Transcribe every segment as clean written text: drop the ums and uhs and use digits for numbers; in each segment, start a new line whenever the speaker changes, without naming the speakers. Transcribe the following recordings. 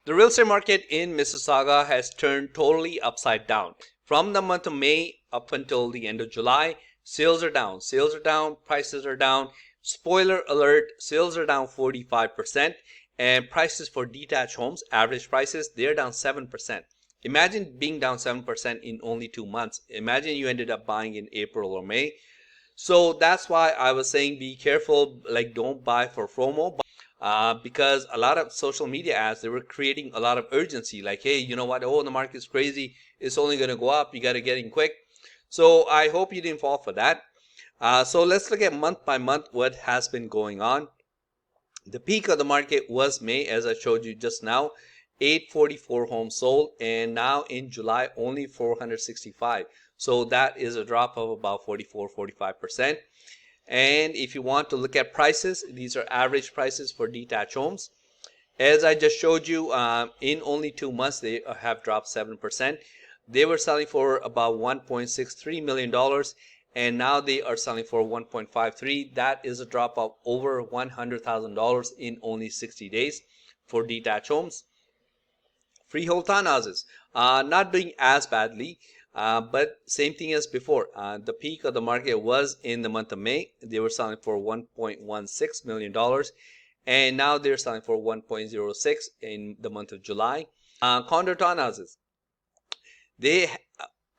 The real estate market in Mississauga has turned totally upside down. From the month of May up until the end of July, sales are down. Sales are down, prices are down. Spoiler alert, sales are down 45%, and prices for detached homes, average prices, they're down 7%. Imagine being down 7% in only 2 months. Imagine you ended up buying in April or May. So that's why I was saying be careful, like don't buy for FOMO, because a lot of social media ads, they were creating a lot of urgency, like, hey, you know what, oh, the market's crazy, it's only going to go up, you got to get in quick. So I hope you didn't fall for that. So let's look at month by month what has been going on. The peak of the market was May, as I showed you just now, 844 homes sold, and now in July only 465. So that is a drop of about 44-45%. And if you want to look at prices, these are average prices for detached homes. As I just showed you, in only 2 months they have dropped 7%. They were selling for about $1.63 million, and now they are selling for 1.53. That is a drop of over $100,000 in only 60 days for detached homes. Freehold townhouses not doing as badly, but same thing as before. The peak of the market was in the month of May. They were selling for $1.16 million, and now they're selling for 1.06 in the month of July. Condo townhouses, they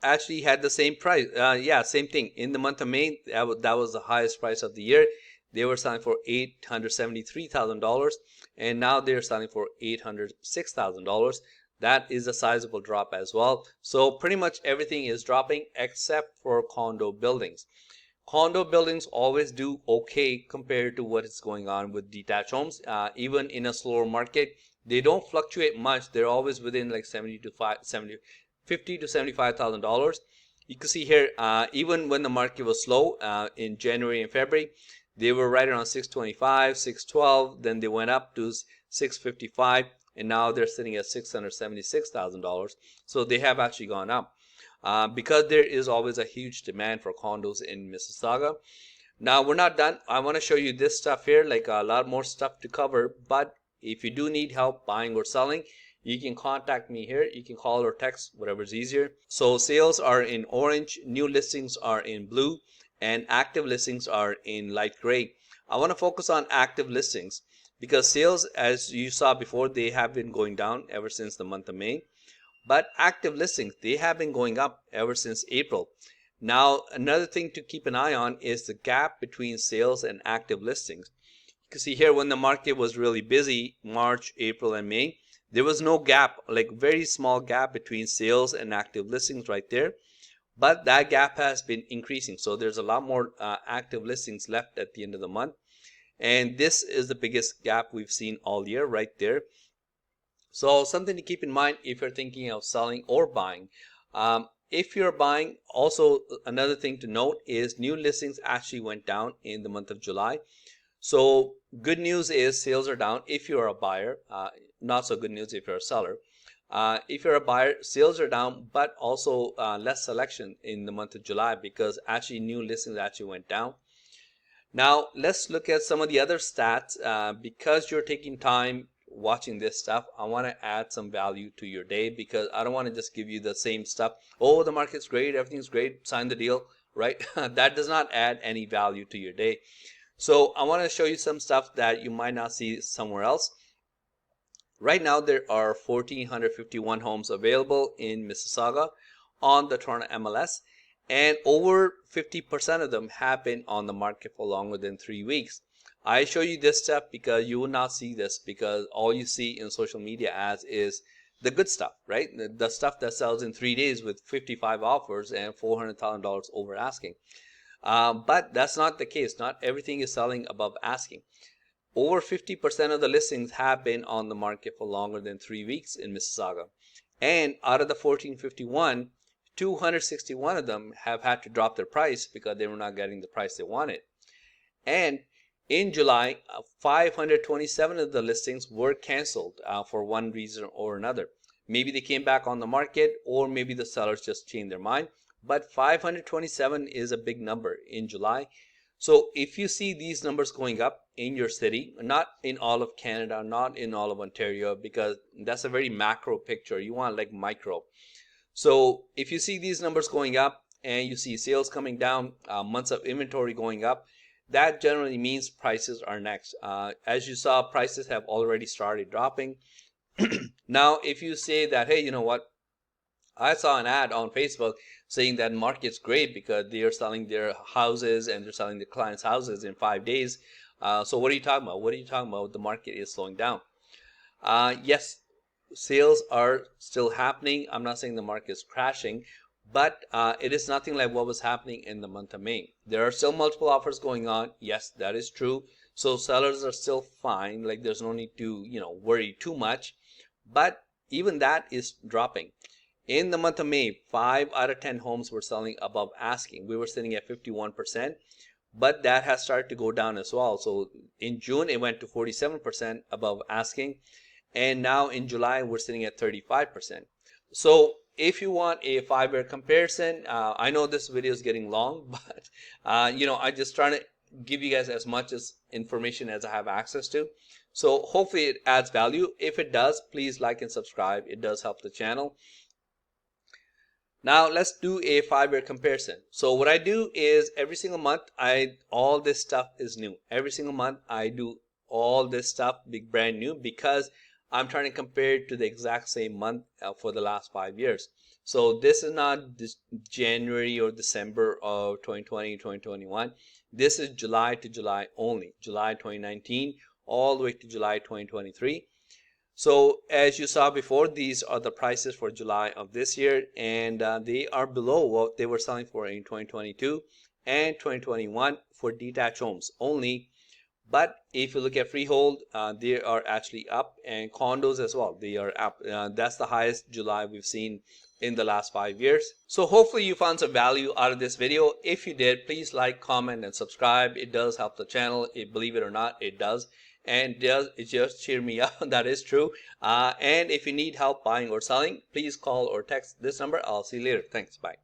actually had the same price. Yeah, same thing. In the month of May, that was the highest price of the year. They were selling for $873,000, and now they're selling for $806,000. That is a sizable drop as well. So pretty much everything is dropping except for condo buildings. Condo buildings always do okay compared to what is going on with detached homes. Even in a slower market, they don't fluctuate much. They're always within like 50 to $75,000. You can see here, even when the market was slow in January and February, they were right around 625, 612. Then they went up to 655, and now they're sitting at $676,000. So they have actually gone up because there is always a huge demand for condos in Mississauga. Now we're not done. I want to show you this stuff here, like a lot more stuff to cover. But if you do need help buying or selling, you can contact me here. You can call or text, whatever's easier. So sales are in orange, new listings are in blue, and active listings are in light gray. I want to focus on active listings because sales, as you saw before, they have been going down ever since the month of May. But active listings, they have been going up ever since April. Now, another thing to keep an eye on is the gap between sales and active listings. You can see here when the market was really busy, March, April, and May, there was no gap, like very small gap between sales and active listings right there. But that gap has been increasing. So there's a lot more active listings left at the end of the month. And this is the biggest gap we've seen all year right there. So something to keep in mind if you're thinking of selling or buying. If you're buying, also another thing to note is new listings actually went down in the month of July. So good news is sales are down if you're a buyer. Not so good news if you're a seller. If you're a buyer, sales are down, but also less selection in the month of July because actually new listings actually went down. Now let's look at some of the other stats. Because you're taking time watching this stuff, I want to add some value to your day because I don't want to just give you the same stuff. Oh, the market's great, everything's great, sign the deal, right? That does not add any value to your day. So I want to show you some stuff that you might not see somewhere else. Right now there are 1,451 homes available in Mississauga on the Toronto MLS, and over 50% of them have been on the market for longer than 3 weeks. I show you this stuff because you will not see this because all you see in social media ads is the good stuff, right? The stuff that sells in 3 days with 55 offers and $400,000 over asking. But that's not the case. Not everything is selling above asking. Over 50% of the listings have been on the market for longer than 3 weeks in Mississauga. And out of the 1,451, 261 of them have had to drop their price because they were not getting the price they wanted. And in July, 527 of the listings were canceled for one reason or another. Maybe they came back on the market, or maybe the sellers just changed their mind. But 527 is a big number in July. So if you see these numbers going up in your city, not in all of Canada, not in all of Ontario, because that's a very macro picture. You want like micro. So if you see these numbers going up and you see sales coming down, months of inventory going up, that generally means prices are next. As you saw, prices have already started dropping. Now, if you say that, hey, you know what? I saw an ad on Facebook saying that market's great because they are selling their houses and they're selling their clients' houses in 5 days. So what are you talking about? What are you talking about? The market is slowing down. Yes, sales are still happening. I'm not saying the market is crashing, but it is nothing like what was happening in the month of May. There are still multiple offers going on. Yes, that is true. So sellers are still fine. Like there's no need to, worry too much. But even that is dropping. In the month of May, 5 out of 10 homes were selling above asking. We were sitting at 51%, but that has started to go down as well. So in June, it went to 47% above asking. And now in July, we're sitting at 35%. So if you want a 5-year comparison, I know this video is getting long, but I just trying to give you guys as much as information as I have access to. So hopefully it adds value. If it does, please like and subscribe. It does help the channel. Now let's do a 5-year comparison. So what I do is every single month, all this stuff is new. Every single month I do all this stuff big brand new because I'm trying to compare it to the exact same month for the last 5 years. So this is not this January or December of 2020, 2021. This is July to July only. July 2019 all the way to July 2023. So as you saw before, these are the prices for July of this year, and they are below what they were selling for in 2022 and 2021 for detached homes only. But if you look at freehold, they are actually up, and condos as well, they are up. That's the highest July we've seen in the last 5 years. So hopefully you found some value out of this video. If you did, please like, comment, and subscribe. It does help the channel. Believe it or not, it does. And it just cheer me up. That is true. And if you need help buying or selling, please call or text this number. I'll see you later. Thanks. Bye.